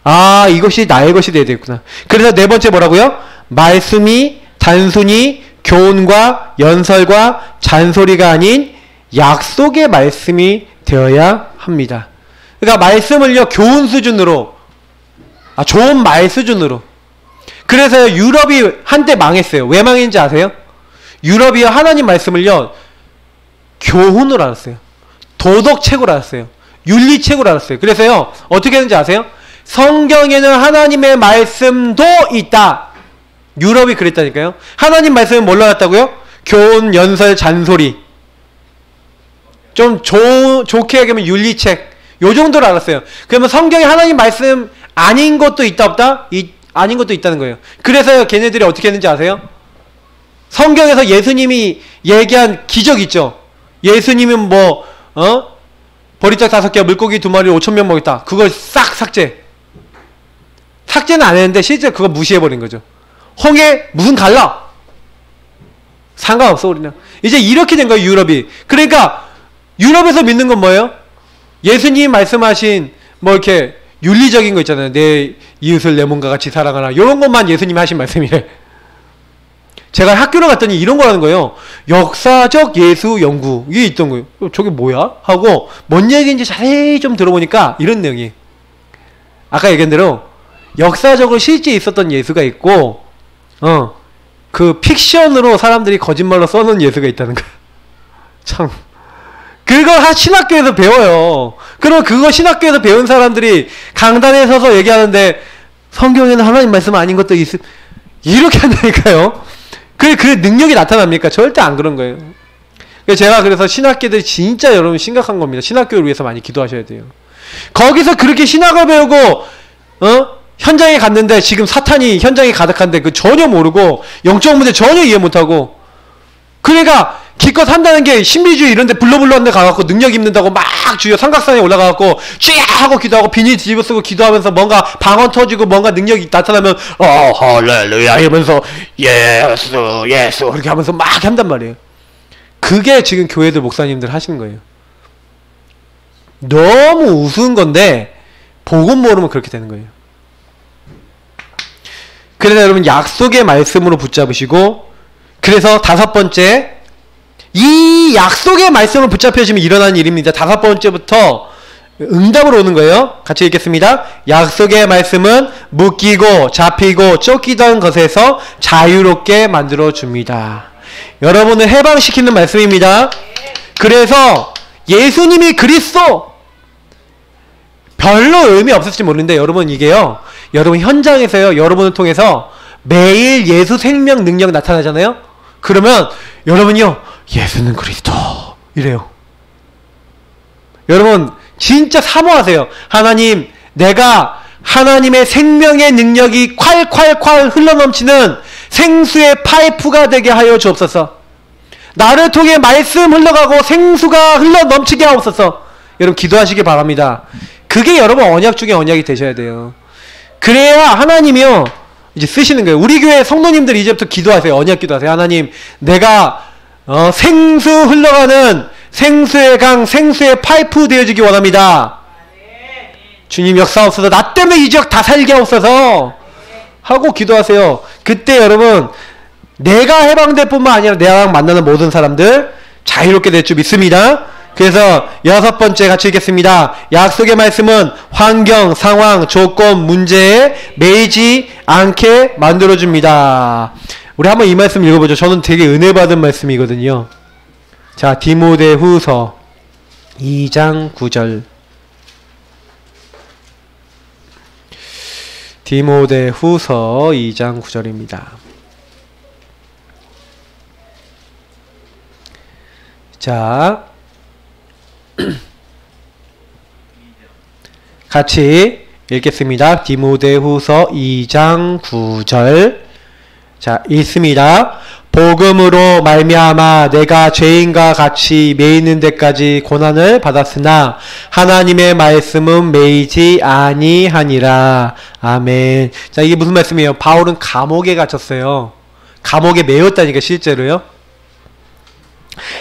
[SPEAKER 1] 아, 이것이 나의 것이 되어야 되겠구나. 그래서 네 번째 뭐라고요? 말씀이 단순히 교훈과 연설과 잔소리가 아닌 약속의 말씀이 되어야 합니다. 그러니까 말씀을요, 교훈 수준으로, 좋은 말 수준으로. 그래서 유럽이 한때 망했어요. 왜 망했는지 아세요? 유럽이요, 하나님 말씀을요, 교훈으로 알았어요. 도덕책으로 알았어요. 윤리책으로 알았어요. 그래서요, 어떻게 했는지 아세요? 성경에는 하나님의 말씀도 있다. 유럽이 그랬다니까요. 하나님 말씀은 뭘로 알았다고요? 교훈, 연설, 잔소리. 좀 좋게 얘기하면 윤리책. 요 정도로 알았어요. 그러면 성경에 하나님 말씀 아닌 것도 있다 없다? 아닌 것도 있다는 거예요. 그래서 걔네들이 어떻게 했는지 아세요? 성경에서 예수님이 얘기한 기적 있죠. 예수님은 보리떡 5개, 물고기 2마리 5,000명 먹였다. 그걸 싹 삭제. 삭제는 안 했는데 실제 그거 무시해버린 거죠. 홍해 무슨 갈라? 상관없어 우리는. 이제 이렇게 된 거예요, 유럽이. 그러니까 유럽에서 믿는 건 뭐예요? 예수님 말씀하신 이렇게 윤리적인 거 있잖아요. 내 이웃을 내 몸과 같이 사랑하라. 이런 것만 예수님이 하신 말씀이래. 제가 학교를 갔더니 이런 거라는 거예요. 역사적 예수 연구. 이게 있던 거예요. 저게 뭐야? 하고 뭔 얘기인지 자세히 좀 들어보니까 이런 내용이. 아까 얘기한 대로 역사적으로 실제 있었던 예수가 있고 그 픽션으로 사람들이 거짓말로 써놓은 예수가 있다는 거예요. 참. 그거 신학교에서 배워요. 그럼 그거 신학교에서 배운 사람들이 강단에 서서 얘기하는데 성경에는 하나님 말씀 아닌 것도 있음. 이렇게 한다니까요. 그 능력이 나타납니까? 절대 안 그런 거예요. 제가 그래서 신학교들이 진짜 여러분 심각한 겁니다. 신학교를 위해서 많이 기도하셔야 돼요. 거기서 그렇게 신학을 배우고 현장에 갔는데 지금 사탄이 현장에 가득한데 그 전혀 모르고 영적 문제 전혀 이해 못하고 그러니까 기껏 한다는 게 신비주의 이런 데 불러불러 데 가갖고 능력 입는다고 막 주여 삼각산에 올라가갖고 쥐야 하고 기도하고 비닐 뒤집어 쓰고 기도하면서 뭔가 방언 터지고 뭔가 능력이 나타나면 할렐루야 이러면서 예수 예수 그렇게 하면서 막 한단 말이에요. 그게 지금 교회들 목사님들 하시는 거예요. 너무 우스운 건데 복음 모르면 그렇게 되는 거예요. 그래서 여러분 약속의 말씀으로 붙잡으시고 그래서 5번째 이 약속의 말씀을 붙잡혀지면 일어나는 일입니다. 5번째부터 응답으로 오는 거예요. 같이 읽겠습니다. 약속의 말씀은 묶이고 잡히고 쫓기던 것에서 자유롭게 만들어줍니다. 여러분을 해방시키는 말씀입니다. 그래서 예수님이 그리스도 별로 의미 없을지 모르는데 여러분 이게요. 여러분 현장에서요. 여러분을 통해서 매일 예수 생명 능력 나타나잖아요. 그러면 여러분이요. 예수는 그리스도 이래요. 여러분 진짜 사모하세요. 하나님 내가 하나님의 생명의 능력이 콸콸콸 흘러넘치는 생수의 파이프가 되게 하여 주옵소서. 나를 통해 말씀 흘러가고 생수가 흘러넘치게 하옵소서. 여러분 기도하시기 바랍니다. 그게 여러분 언약 중에 언약이 되셔야 돼요. 그래야 하나님이요 이제 쓰시는 거예요. 우리 교회 성도님들 이제부터 기도하세요. 언약 기도하세요. 하나님 내가 생수 흘러가는 생수의 강 생수의 파이프 되어주기 원합니다. 주님 역사옵소서. 나 때문에 이 지역 다 살게 하옵소서 하고 기도하세요. 그때 여러분 내가 해방될 뿐만 아니라 내가 만나는 모든 사람들 자유롭게 될 줄 믿습니다. 그래서 6번째 같이 읽겠습니다. 약속의 말씀은 환경, 상황, 조건, 문제에 매이지 않게 만들어줍니다. 우리 한번 이 말씀 읽어보죠. 저는 되게 은혜 받은 말씀이거든요. 자, 디모데후서 2장 9절. 디모데후서 2장 9절입니다. 자, 같이 읽겠습니다. 디모데후서 2장 9절. 자, 읽습니다. 복음으로 말미암아 내가 죄인과 같이 매이는 데까지 고난을 받았으나 하나님의 말씀은 매이지 아니하니라. 아멘. 자, 이게 무슨 말씀이에요? 바울은 감옥에 갇혔어요. 감옥에 매였다니까 실제로요.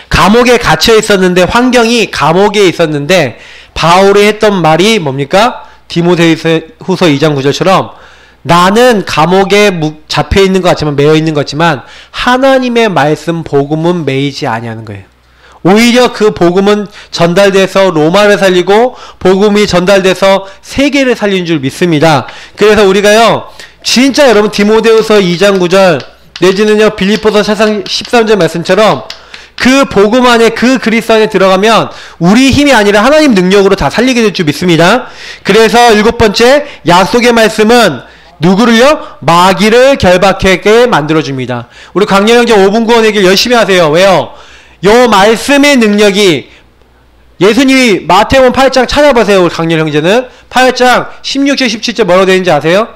[SPEAKER 1] 감옥에 갇혀 있었는데 환경이 감옥에 있었는데 바울이 했던 말이 뭡니까? 디모데후서 2장 9절처럼 나는 감옥에 잡혀 있는 것 같지만 매여 있는 것 같지만 하나님의 말씀 복음은 매이지 아니하는 거예요. 오히려 그 복음은 전달돼서 로마를 살리고 복음이 전달돼서 세계를 살리는 줄 믿습니다. 그래서 우리가요 진짜 여러분 디모데후서 2장 9절 내지는요 빌립보서 13절 말씀처럼 그 복음 안에 그 그리스도 안에 들어가면 우리 힘이 아니라 하나님 능력으로 다 살리게 될 줄 믿습니다. 그래서 7번째 약속의 말씀은 누구를요? 마귀를 결박하게 만들어줍니다. 우리 강렬 형제 5분 구원 얘기를 열심히 하세요. 왜요? 요 말씀의 능력이 예수님이 마태복음 8장 찾아보세요. 우리 강렬 형제는 8장 16절 17절 뭐라고 되는지 아세요?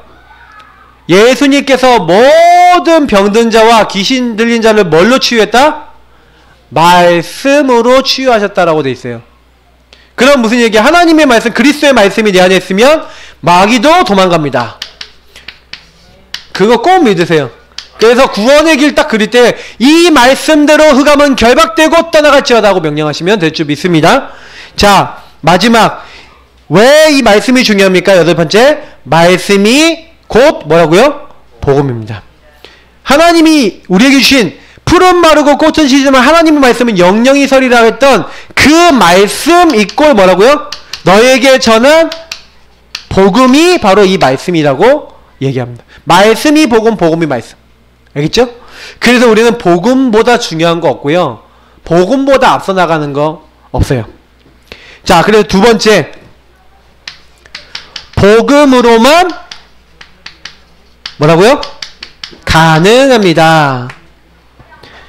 [SPEAKER 1] 예수님께서 모든 병든 자와 귀신 들린 자를 뭘로 치유했다? 말씀으로 치유하셨다라고 돼 있어요. 그럼 무슨 얘기야? 하나님의 말씀, 그리스도의 말씀이 내 안에 있으면 마귀도 도망갑니다. 그거 꼭 믿으세요. 그래서 구원의 길 딱 그릴 때 이 말씀대로 흑암은 결박되고 떠나갈지어다 하고 명령하시면 될 줄 믿습니다. 자, 마지막 왜 이 말씀이 중요합니까? 8번째 말씀이 곧 뭐라고요? 복음입니다. 하나님이 우리에게 주신 푸른 마르고 꽃은 시지만 하나님의 말씀은 영영이 서리라 했던 그 말씀 이꼴 뭐라고요? 너에게 저는 복음이 바로 이 말씀이라고 얘기합니다. 말씀이 복음, 복음이 말씀. 알겠죠? 그래서 우리는 복음보다 중요한 거 없고요. 복음보다 앞서 나가는 거 없어요. 자, 그래서 두 번째, 복음으로만 뭐라고요? 가능합니다.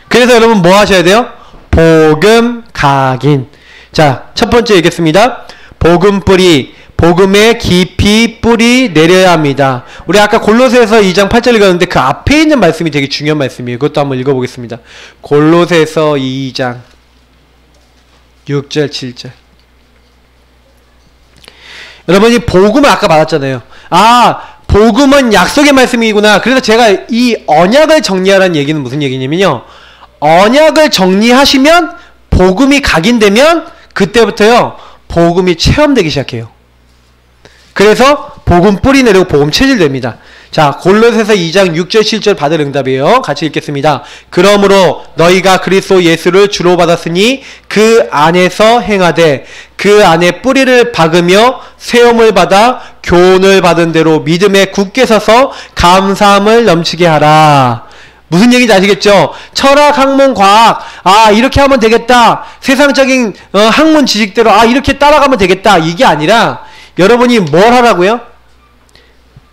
[SPEAKER 1] 그래서 여러분 뭐 하셔야 돼요? 복음 각인. 자, 첫 번째 얘기했습니다. 복음 뿌리, 복음에 깊이 뿌리 내려야 합니다. 우리 아까 골로새서 2장 8절 읽었는데 그 앞에 있는 말씀이 되게 중요한 말씀이에요. 그것도 한번 읽어보겠습니다. 골로새서 2장 6절 7절. 여러분이 복음을 아까 받았잖아요. 아, 복음은 약속의 말씀이구나. 그래서 제가 이 언약을 정리하라는 얘기는 무슨 얘기냐면요, 언약을 정리하시면 복음이 각인되면 그때부터요 복음이 체험되기 시작해요. 그래서 복음 뿌리 내리고 복음 체질됩니다. 자, 골로새서 2장 6절 7절 받을 응답이에요. 같이 읽겠습니다. 그러므로 너희가 그리스도 예수를 주로 받았으니 그 안에서 행하되 그 안에 뿌리를 박으며 세움을 받아 교훈을 받은 대로 믿음에 굳게 서서 감사함을 넘치게 하라. 무슨 얘기인지 아시겠죠? 철학, 학문, 과학, 아 이렇게 하면 되겠다. 세상적인 학문 지식대로 아 이렇게 따라가면 되겠다. 이게 아니라 여러분이 뭘 하라고요?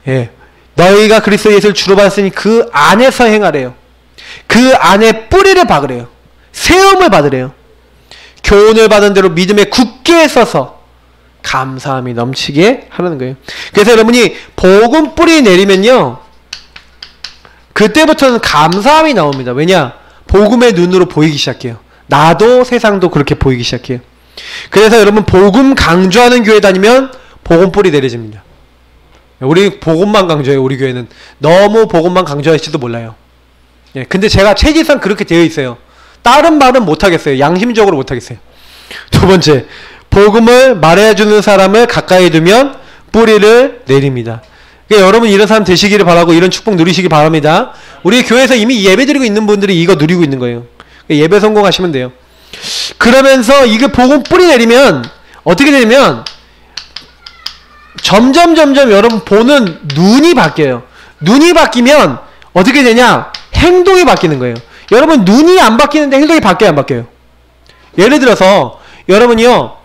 [SPEAKER 1] 예, 너희가 그리스도 예수를 주로 받았으니 그 안에서 행하래요. 그 안에 뿌리를 박으래요. 세움을 받으래요. 교훈을 받은 대로 믿음에 굳게 서서 감사함이 넘치게 하라는 거예요. 그래서 여러분이 복음 뿌리 내리면요, 그때부터는 감사함이 나옵니다. 왜냐? 복음의 눈으로 보이기 시작해요. 나도 세상도 그렇게 보이기 시작해요. 그래서 여러분 복음 강조하는 교회 다니면 복음 뿌리 내려집니다. 우리 복음만 강조해요. 우리 교회는 너무 복음만 강조할지도 몰라요. 예, 근데 제가 체질상 그렇게 되어 있어요. 다른 말은 못하겠어요. 양심적으로 못하겠어요. 두 번째, 복음을 말해주는 사람을 가까이 두면 뿌리를 내립니다. 그러니까 여러분 이런 사람 되시기를 바라고 이런 축복 누리시기 바랍니다. 우리 교회에서 이미 예배 드리고 있는 분들이 이거 누리고 있는 거예요. 예배 성공하시면 돼요. 그러면서 이게 복음 뿌리 내리면 어떻게 되냐면 점점 여러분 보는 눈이 바뀌어요. 눈이 바뀌면 어떻게 되냐? 행동이 바뀌는 거예요. 여러분 눈이 안 바뀌는데 행동이 바뀌어요, 안 바뀌어요? 예를 들어서 여러분이요,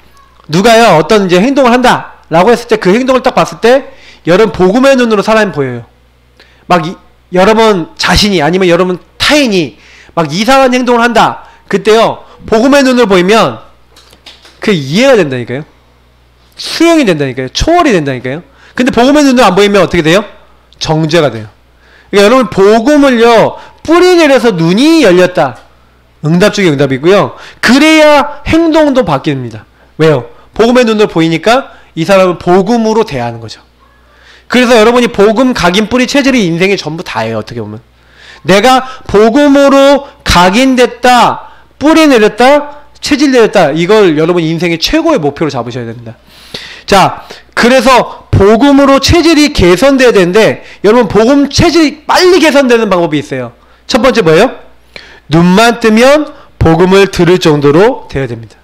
[SPEAKER 1] 누가요 어떤 이제 행동을 한다 라고 했을 때 그 행동을 딱 봤을 때 여러분 복음의 눈으로 사람이 보여요. 막 여러분 자신이 아니면 여러분 타인이 막 이상한 행동을 한다. 그때요 복음의 눈으로 보이면 그 이해가 된다니까요. 수용이 된다니까요. 초월이 된다니까요. 근데 복음의 눈으로 안 보이면 어떻게 돼요? 정죄가 돼요. 그러니까 여러분 복음을요 뿌리 내려서 눈이 열렸다. 응답 중에 응답이고요. 그래야 행동도 바뀝니다. 왜요? 복음의 눈으로 보이니까 이 사람을 복음으로 대하는 거죠. 그래서 여러분이 복음 각인 뿌리 체질이 인생의 전부 다예요. 어떻게 보면 내가 복음으로 각인됐다, 뿌리 내렸다, 체질 내렸다, 이걸 여러분 인생의 최고의 목표로 잡으셔야 됩니다. 자, 그래서 복음으로 체질이 개선돼야 되는데 여러분 복음 체질이 빨리 개선되는 방법이 있어요. 첫 번째 뭐예요? 눈만 뜨면 복음을 들을 정도로 돼야 됩니다.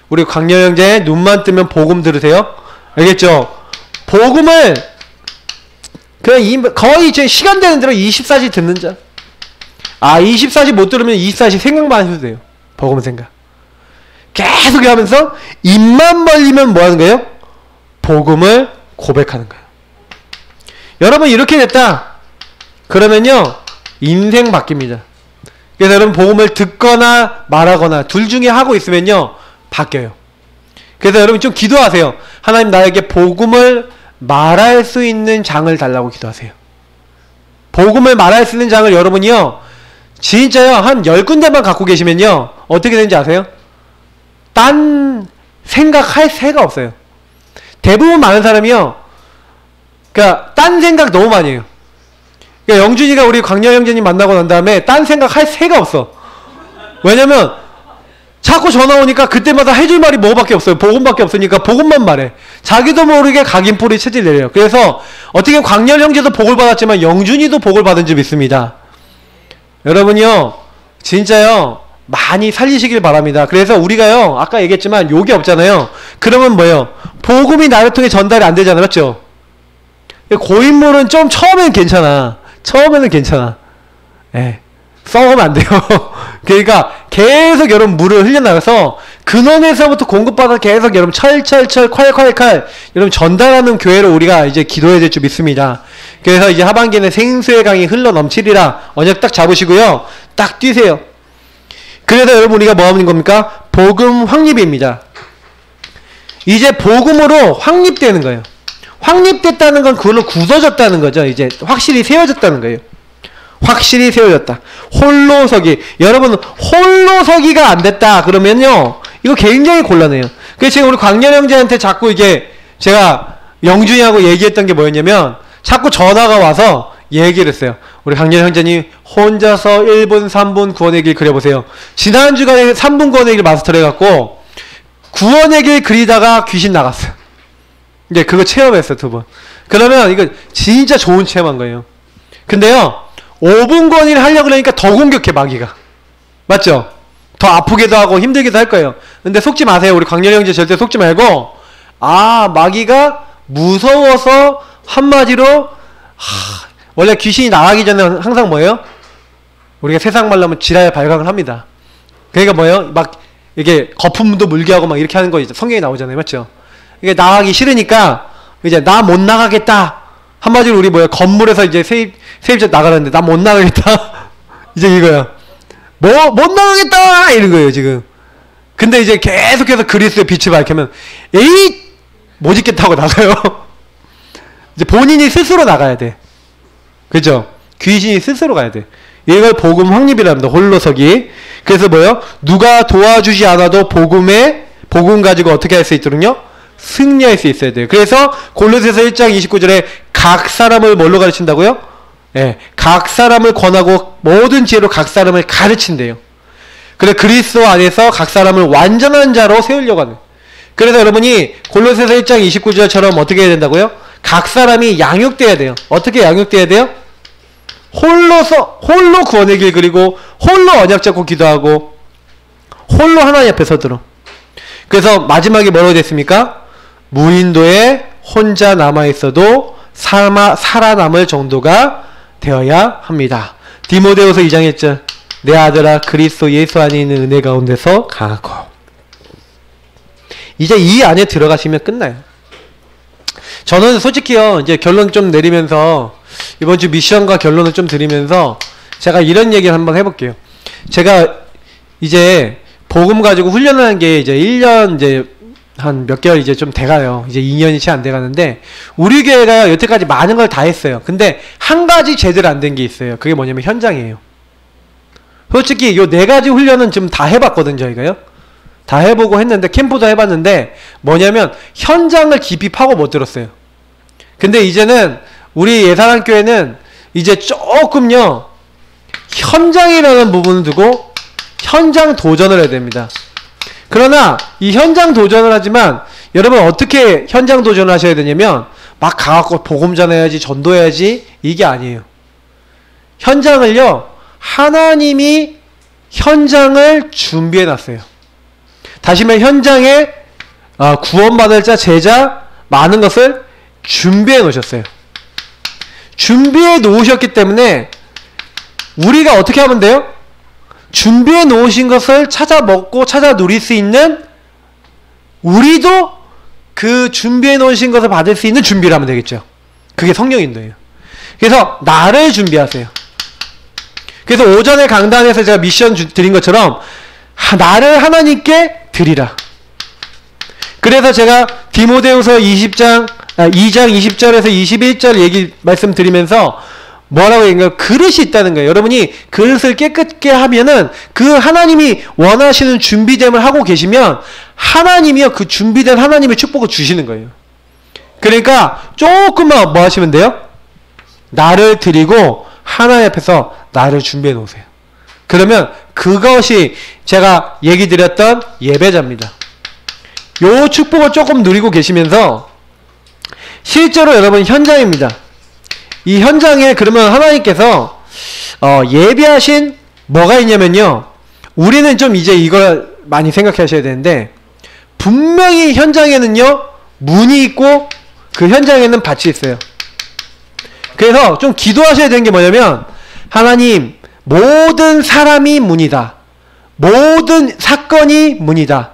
[SPEAKER 1] 우리 광렬 형제 눈만 뜨면 복음 들으세요? 알겠죠? 복음을 그냥 거의 제 시간 되는 대로 24시 듣는 자. 아 24시 못 들으면 24시 생각만 하셔도 돼요. 복음 생각 계속 하면서 입만 벌리면 뭐 하는 거예요? 복음을 고백하는 거예요. 여러분 이렇게 됐다 그러면요 인생 바뀝니다. 그래서 여러분 복음을 듣거나 말하거나 둘 중에 하고 있으면요 바뀌어요. 그래서 여러분 좀 기도하세요. 하나님 나에게 복음을 말할 수 있는 장을 달라고 기도하세요. 복음을 말할 수 있는 장을 여러분이요 진짜요 한 10군데만 갖고 계시면요 어떻게 되는지 아세요? 딴 생각할 새가 없어요. 대부분 많은 사람이요 그러니까 딴 생각 너무 많이 해요. 그러니까 영준이가 우리 광렬 형제님 만나고 난 다음에 딴 생각할 새가 없어. 왜냐면 자꾸 전화 오니까 그때마다 해줄 말이 뭐밖에 없어요. 복음밖에 없으니까 복음만 말해. 자기도 모르게 각인 뿌리 체질 내려요. 그래서 어떻게 광렬 형제도 복을 받았지만 영준이도 복을 받은 줄 믿습니다. 여러분요 진짜요 많이 살리시길 바랍니다. 그래서 우리가요 아까 얘기했지만 욕이 없잖아요. 그러면 뭐예요? 복음이 나를 통해 전달이 안 되잖아요. 맞죠? 고인물은 좀 처음에는 괜찮아. 처음에는 괜찮아. 예. 썩으면 안 돼요. 그러니까 계속 여러분 물을 흘려나가서 근원에서부터 공급받아 계속 여러분 철철철 콸콸콸 여러분 전달하는 교회로 우리가 이제 기도해야 될 줄 믿습니다. 그래서 이제 하반기에는 생수의 강이 흘러 넘치리라 언약 딱 잡으시고요. 딱 뛰세요. 그래서 여러분 우리가 뭐 하는 겁니까? 복음 확립입니다. 이제 복음으로 확립되는 거예요. 확립됐다는 건 그걸로 굳어졌다는 거죠. 이제 확실히 세워졌다는 거예요. 확실히 세워졌다. 홀로 서기. 여러분 홀로 서기가 안 됐다 그러면요 이거 굉장히 곤란해요. 그래서 지금 우리 광렬 형제한테 자꾸 이게 제가 영준이하고 얘기했던 게 뭐였냐면 자꾸 전화가 와서 얘기를 했어요. 우리 광렬 형제님 혼자서 1분 3분 구원의 길 그려보세요. 지난 주간에 3분 구원의 길 마스터를 해갖고 구원의 길 그리다가 귀신 나갔어요. 이제 그거 체험했어요 2번. 그러면 이거 진짜 좋은 체험한 거예요. 근데요 5분 구원을 하려고 그러니까 더 공격해 마귀가. 맞죠? 더 아프기도 하고 힘들기도 할 거예요. 근데 속지 마세요. 우리 광렬 형제 절대 속지 말고 마귀가 무서워서 한마디로 원래 귀신이 나가기 전에 항상 뭐예요? 우리가 세상 말로 하면 지랄 발광을 합니다. 그러니까 뭐예요? 막 이게 거품도 물게 하고 막 이렇게 하는 거 이제 성경에 나오잖아요. 맞죠? 이게 나가기 싫으니까 이제 나 못 나가겠다. 한마디로 우리 뭐야 건물에서 이제 세입자 나가는데 나 못 나가겠다. 이제 이거야. 못 나가겠다 이런 거예요 지금. 근데 이제 계속해서 그리스도의 빛을 밝히면 에이 못 있겠다고 나가요. 이제 본인이 스스로 나가야 돼. 그죠? 귀신이 스스로 가야 돼. 이걸 복음 확립이랍니다. 홀로서기. 그래서 뭐요? 누가 도와주지 않아도 복음 가지고 어떻게 할 수 있도록요? 승리할 수 있어야 돼요. 그래서 골로새서 1장 29절에 각 사람을 뭘로 가르친다고요? 예, 각 사람을 권하고 모든 지혜로 각 사람을 가르친대요. 그래서 그리스도 안에서 각 사람을 완전한 자로 세우려고 하는. 그래서 여러분이 골로새서 1장 29절처럼 어떻게 해야 된다고요? 각 사람이 양육돼야 돼요. 어떻게 양육돼야 돼요? 홀로 구원의 길 그리고 홀로 언약 잡고 기도하고 홀로 하나님 앞에 서도록. 그래서 마지막에 뭐라고 됐습니까? 무인도에 혼자 남아있어도 살아남을 정도가 되어야 합니다. 디모데후서 2장 1절 내 아들아 그리스도 예수 안에 있는 은혜 가운데서 강하고. 이제 이 안에 들어가시면 끝나요. 저는 솔직히요 이제 결론 좀 내리면서 이번 주 미션과 결론을 좀 드리면서 제가 이런 얘기를 한번 해볼게요. 제가 이제 복음 가지고 훈련하는 게 이제 1년 이제 한 몇 개월 이제 좀 돼가요. 이제 2년이 채 안 돼가는데 우리 교회가 여태까지 많은 걸 다 했어요. 근데 한 가지 제대로 안 된 게 있어요. 그게 뭐냐면 현장이에요. 솔직히 요 4가지 훈련은 지금 다 해봤거든 저희가요. 다 해보고 했는데 캠프도 해봤는데 뭐냐면 현장을 깊이 파고 못 들었어요. 근데 이제는 우리 예산한 교회는 이제 조금요 현장이라는 부분을 두고 현장 도전을 해야 됩니다. 그러나 이 현장 도전을 하지만 여러분 어떻게 현장 도전을 하셔야 되냐면 막 가갖고 복음 전해야지 전도해야지 이게 아니에요. 현장을요 하나님이 현장을 준비해 놨어요. 다시 말해 현장에 구원받을 자 제자 많은 것을 준비해 놓으셨어요. 준비해 놓으셨기 때문에 우리가 어떻게 하면 돼요? 준비해 놓으신 것을 찾아 먹고 찾아 누릴 수 있는 우리도 그 준비해 놓으신 것을 받을 수 있는 준비를 하면 되겠죠. 그게 성령 인도예요. 그래서 나를 준비하세요. 그래서 오전에 강단에서 제가 미션 드린 것처럼 나를 하나님께 드리라. 그래서 제가 디모데후서 2장 20절에서 21절 말씀드리면서 뭐라고 얘기해요? 그릇이 있다는 거예요. 여러분이 그릇을 깨끗게 하면은 그 하나님이 원하시는 준비됨을 하고 계시면 하나님이요 그 준비된 하나님의 축복을 주시는 거예요. 그러니까 조금만 뭐 하시면 돼요? 나를 드리고 하나님 앞에서 나를 준비해 놓으세요. 그러면 그것이 제가 얘기 드렸던 예배자입니다. 요 축복을 조금 누리고 계시면서 실제로 여러분 현장입니다. 이 현장에 그러면 하나님께서 예비하신 뭐가 있냐면요. 우리는 좀 이제 이걸 많이 생각하셔야 되는데 분명히 현장에는요 문이 있고 그 현장에는 밭이 있어요. 그래서 좀 기도하셔야 되는 게 뭐냐면 하나님 모든 사람이 문이다. 모든 사건이 문이다.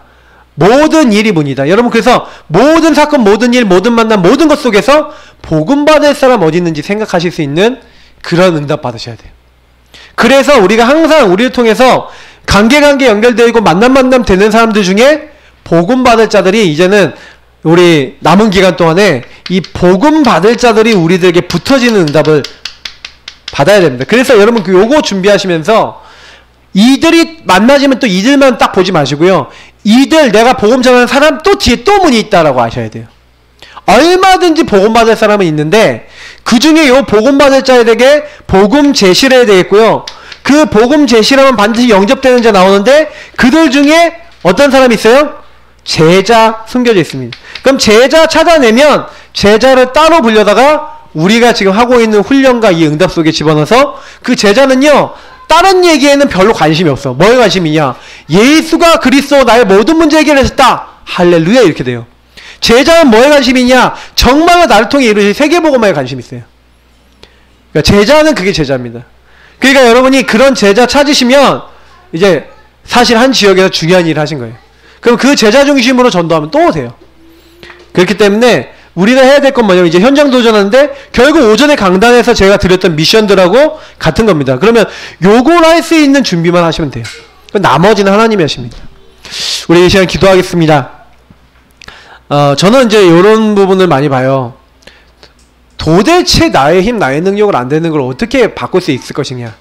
[SPEAKER 1] 모든 일이 문이다. 여러분 그래서 모든 사건, 모든 일, 모든 만남, 모든 것 속에서 복음 받을 사람 어디 있는지 생각하실 수 있는 그런 응답 받으셔야 돼요. 그래서 우리가 항상 우리를 통해서 관계 연결되고 만남 되는 사람들 중에 복음 받을 자들이 이제는 우리 남은 기간 동안에 이 복음 받을 자들이 우리들에게 붙어지는 응답을 받아야 됩니다. 그래서 여러분 요거 준비하시면서 이들이 만나지면 또 이들만 딱 보지 마시고요. 이들 내가 복음 전하는 사람 또 뒤에 또 문이 있다라고 아셔야 돼요. 얼마든지 복음 받을 사람은 있는데 그 중에 요 복음 받을 자에게 복음 제시를 해야 되겠고요. 그 복음 제시라면 반드시 영접되는 자 나오는데 그들 중에 어떤 사람이 있어요? 제자 숨겨져 있습니다. 그럼 제자 찾아내면 제자를 따로 불려다가 우리가 지금 하고 있는 훈련과 이 응답 속에 집어넣어서 그 제자는요 다른 얘기에는 별로 관심이 없어. 뭐에 관심이냐? 예수가 그리스도 나의 모든 문제 해결하셨다. 할렐루야 이렇게 돼요. 제자는 뭐에 관심이냐? 정말로 나를 통해 이루어질 세계복음화에 관심이 있어요. 그러니까 제자는 그게 제자입니다. 그러니까 여러분이 그런 제자 찾으시면 이제 사실 한 지역에서 중요한 일을 하신 거예요. 그럼 그 제자 중심으로 전도하면 또 돼요. 그렇기 때문에 우리가 해야 될 건 뭐냐면 이제 현장 도전하는데 결국 오전에 강단에서 제가 드렸던 미션들하고 같은 겁니다. 그러면 요걸 할 수 있는 준비만 하시면 돼요. 나머지는 하나님이 하십니다. 우리 이 시간 기도하겠습니다. 저는 이제 이런 부분을 많이 봐요. 도대체 나의 힘, 나의 능력을 안 되는 걸 어떻게 바꿀 수 있을 것이냐.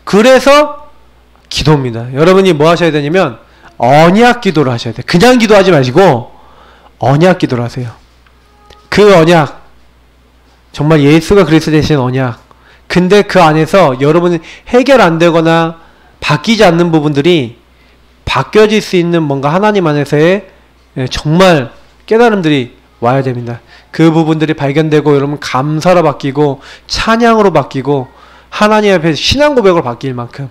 [SPEAKER 1] 그래서 기도입니다. 여러분이 뭐 하셔야 되냐면 언약 기도를 하셔야 돼요. 그냥 기도하지 마시고 언약 기도를 하세요. 그 언약, 정말 예수가 그리스도 되신 언약. 근데 그 안에서 여러분이 해결 안 되거나 바뀌지 않는 부분들이 바뀌어질 수 있는 뭔가 하나님 안에서의 정말 깨달음들이 와야 됩니다. 그 부분들이 발견되고 여러분 감사로 바뀌고 찬양으로 바뀌고 하나님 앞에서 신앙 고백으로 바뀔 만큼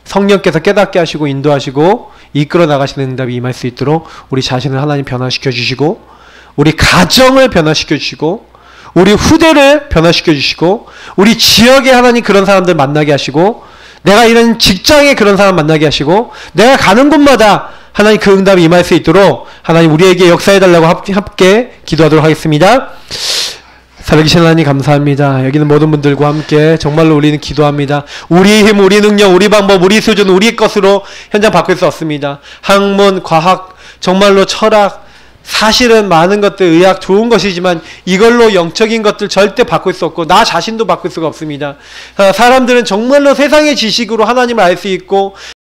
[SPEAKER 1] 성령께서 깨닫게 하시고 인도하시고 이끌어 나가시는 응답이 임할 수 있도록 우리 자신을 하나님 변화시켜 주시고 우리 가정을 변화시켜 주시고 우리 후대를 변화시켜 주시고 우리 지역에 하나님 그런 사람들 만나게 하시고 내가 이런 직장에 그런 사람 만나게 하시고 내가 가는 곳마다 하나님 그 응답이 임할 수 있도록 하나님 우리에게 역사해달라고 함께 기도하도록 하겠습니다. 살아계신 하나님 감사합니다. 여기는 모든 분들과 함께 정말로 우리는 기도합니다. 우리 힘, 우리 능력, 우리 방법, 우리 수준, 우리 것으로 현장 바꿀 수 없습니다. 학문, 과학, 정말로 철학, 사실은 많은 것들, 의학 좋은 것이지만 이걸로 영적인 것들 절대 바꿀 수 없고 나 자신도 바꿀 수가 없습니다. 사람들은 정말로 세상의 지식으로 하나님을 알 수 있고